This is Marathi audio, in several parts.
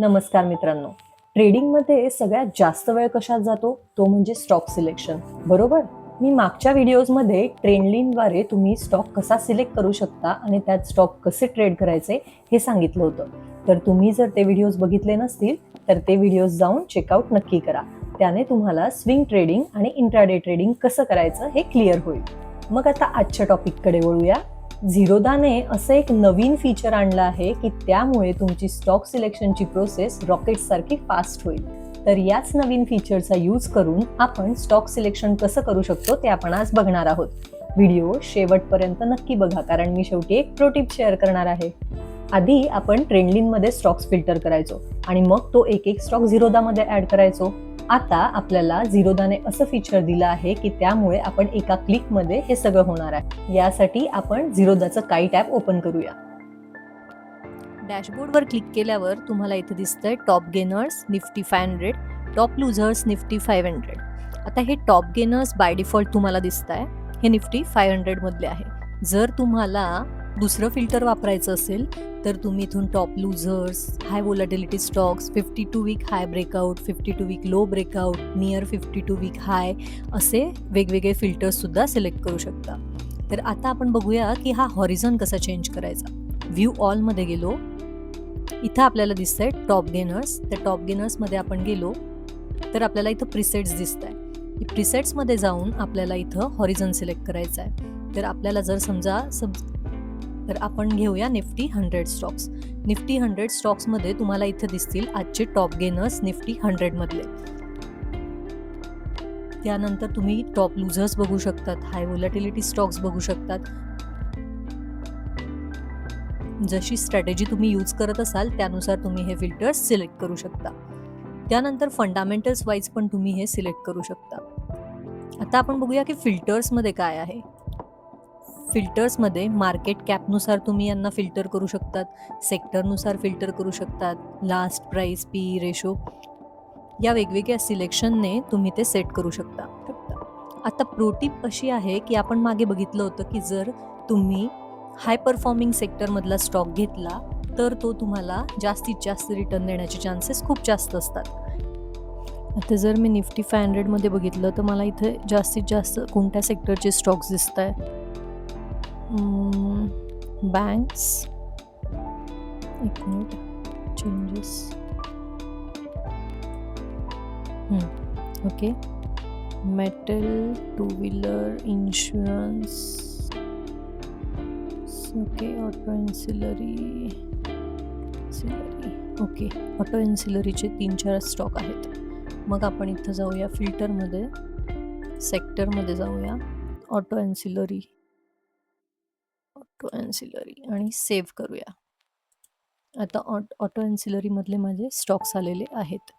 नमस्कार मित्रांनो. ट्रेडिंगमध्ये सगळ्यात जास्त वेळ कशात जातो तो म्हणजे स्टॉक सिलेक्शन, बरोबर? मी मागच्या व्हिडिओजमध्ये ट्रेंडलिनद्वारे तुम्ही स्टॉक कसा सिलेक्ट करू शकता आणि त्यात स्टॉक कसे ट्रेड करायचे हे सांगितलं होतं. तर तुम्ही जर ते व्हिडिओज बघितले नसतील तर ते व्हिडिओज जाऊन चेकआउट नक्की करा. त्याने तुम्हाला स्विंग ट्रेडिंग आणि इंट्राडे ट्रेडिंग कसं करायचं हे क्लिअर होईल. मग आता आजच्या टॉपिककडे वळूया. झिरोदाने असं एक नवीन फीचर आणलं आहे की त्यामुळे तुमची स्टॉक सिलेक्शनची प्रोसेस रॉकेटसारखी फास्ट होईल. तर याच नवीन फीचरचा यूज करून आपण स्टॉक सिलेक्शन कसं करू शकतो ते आपण आज बघणार आहोत. व्हिडिओ शेवटपर्यंत नक्की बघा कारण मी शेवटी एक प्रो टिप शेअर करणार आहे. आधी आपण ट्रेंडलिनमध्ये स्टॉक्स फिल्टर करायचो आणि मग तो एक एक स्टॉक झिरोदामध्ये ऍड करायचो. आता आपल्याला झिरोदाने असं फीचर दिलं आहे की त्यामुळे आपण एका क्लिकमध्ये हे सगळं होणार आहे. यासाठी आपण झिरोदाचं काईट ॲप ओपन करूया. डॅशबोर्डवर क्लिक केल्यावर तुम्हाला इथे दिसतंय top gainers Nifty 500, top losers Nifty 500. आता हे टॉप गेनर्स बाय डिफॉल्ट तुम्हाला दिसत आहे, हे निफ्टी 500 मधले आहे. जर तुम्हाला दुसरं फिल्टर वापरायचं असेल तर तुम्ही इथून top losers, high volatility stocks, 52 week high breakout, 52 week low breakout, near 52 week high असे वेगवेगळे फिल्टर्ससुद्धा सिलेक्ट करू शकता. तर आता आपण बघूया की हा हॉरिझॉन कसा चेंज करायचा. व्ह्यू ऑलमध्ये गेलो, इथं आपल्याला दिसतंय टॉप गेनर्स. त्या टॉप गेनर्समध्ये आपण गेलो तर आपल्याला इथं प्रिसेट्स दिसत आहे. प्रिसेट्समध्ये जाऊन आपल्याला इथं हॉरिझॉन सिलेक्ट करायचं आहे. तर आपल्याला जर समजा तर आपण घेऊया निफ्टी 100 स्टॉक्स. निफ्टी 100 स्टॉक्समध्ये तुम्हाला इथं दिसतील आजचे टॉप गेनर्स निफ्टी 100 मधले. त्यानंतर तुम्ही टॉप लुझर्स बघू शकतात, हाय व्होलॅटिलिटी स्टॉक्स बघू शकतात. जशी स्ट्रॅटेजी तुम्ही यूज करत असाल त्यानुसार तुम्ही हे फिल्टर्स सिलेक्ट करू शकता. त्यानंतर फंडामेंटल्स वाईज पण तुम्ही हे सिलेक्ट करू शकता. आता आपण बघूया की फिल्टर्समध्ये काय आहे. फिल्टर्समध्ये मार्केट कॅपनुसार तुम्ही यांना फिल्टर करू शकतात, सेक्टरनुसार फिल्टर करू शकतात, लास्ट प्राइस पी रेशो या वेगवेगळ्या सिलेक्शनने तुम्ही ते सेट करू शकता. आता प्रोटिप अशी आहे की आपण मागे बघितलं होतं की जर तुम्ही हाय परफॉर्मिंग सेक्टरमधला स्टॉक घेतला तर तो तुम्हाला जास्तीत जास्त रिटर्न देण्याचे चान्सेस खूप जास्त असतात. आता जर मी निफ्टी 500मध्ये बघितलं तर मला इथे जास्तीत जास्त कोणत्या सेक्टरचे स्टॉक्स दिसत आहे. बँक्स, एक minute, changes, okay, metal, two wheeler, insurance, okay, auto ancillary, okay, auto एन्सिलरीचे 3-4 स्टॉक आहेत. मग आपण इथं जाऊया फिल्टरमध्ये, सेक्टरमध्ये जाऊया, ऑटो एन्सिलरी आणि सेव्ह करूया. आता ऑटो एन्सिलरीमधले माझे स्टॉक्स आलेले आहेत.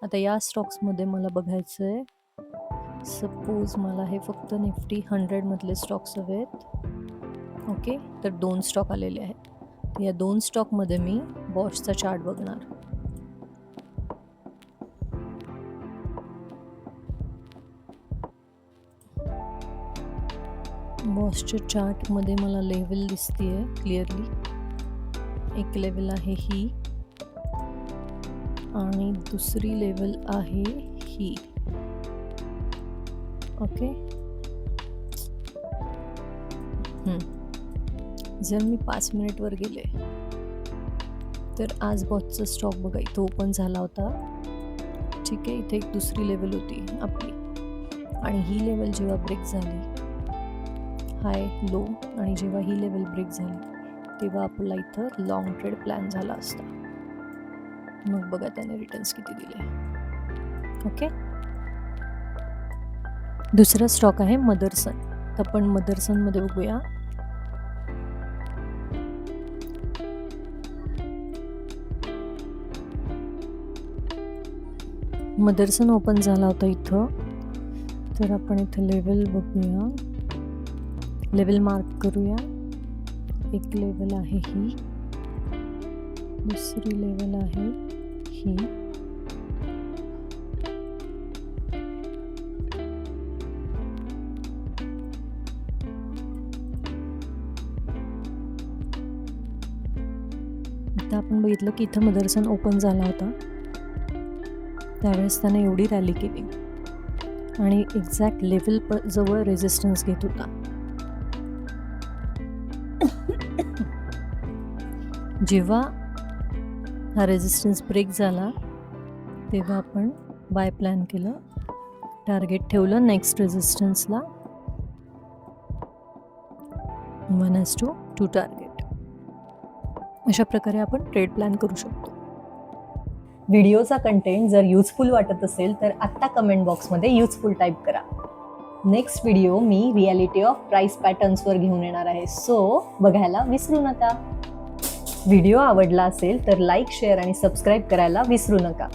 आता या स्टॉक्समध्ये मला बघायचं आहे, सपोज मला हे फक्त निफ्टी 100 मधले स्टॉक्स हवेत. ओके, तर 2 स्टॉक आलेले आहेत. या 2 स्टॉकमध्ये मी बॉशचा चार्ट बघणार. बॉशच्या चार्टमध्ये मला लेवल दिसतीये क्लिअरली. एक लेवल आहे ही आणि दुसरी लेवल आहे ही. ओके, जर मी 5 मिनिटवर गेले तर आज बॉसचा स्टॉक बघा इथं ओपन झाला होता. ठीक आहे, इथे एक दुसरी लेवल होती आपली आणि ही लेवल जेव्हा ब्रेक झाली, हाय लो, आणि जेव्हा ही लेवल ब्रेक झाली तेव्हा आपला इथं लॉंग ट्रेड प्लॅन झाला असता. मग बघा त्याने रिटर्न्स किती दिले. ओके, दुसरा स्टॉक आहे मदरसन. तर आपण मदरसनमध्ये बघूया. मदरसन ओपन झाला होता इथं. तर आपण इथं लेवल बघूया, लेवल मार्क करूया. एक लेवल आहे ही, दुसरी लेवल आहे ही. आता आपण बघितलं की इथं मदरसन ओपन झाला होता, त्यावेळेस त्याने एवढी रॅली केली आणि एक्झॅक्ट लेवल जवळ रेझिस्टन्स घेत होता. जेव्हा हा रेझिस्टन्स ब्रेक झाला तेव्हा आपण बाय प्लॅन केलं, टार्गेट ठेवलं नेक्स्ट रेझिस्टन्सला 1:2 टार्गेट. अशा प्रकारे आपण ट्रेड प्लॅन करू शकतो. व्हिडिओचा कंटेंट जर युजफुल वाटत असेल तर आत्ता कमेंट बॉक्समध्ये युजफुल टाईप करा. नेक्स्ट व्हिडिओ मी रियालिटी ऑफ प्राइस पॅटर्न्सवर घेऊन येणार आहे, सो बघायला विसरू नका. व्हिडिओ आवडला असेल तर लाईक, शेअर आणि सबस्क्राईब करायला विसरू नका.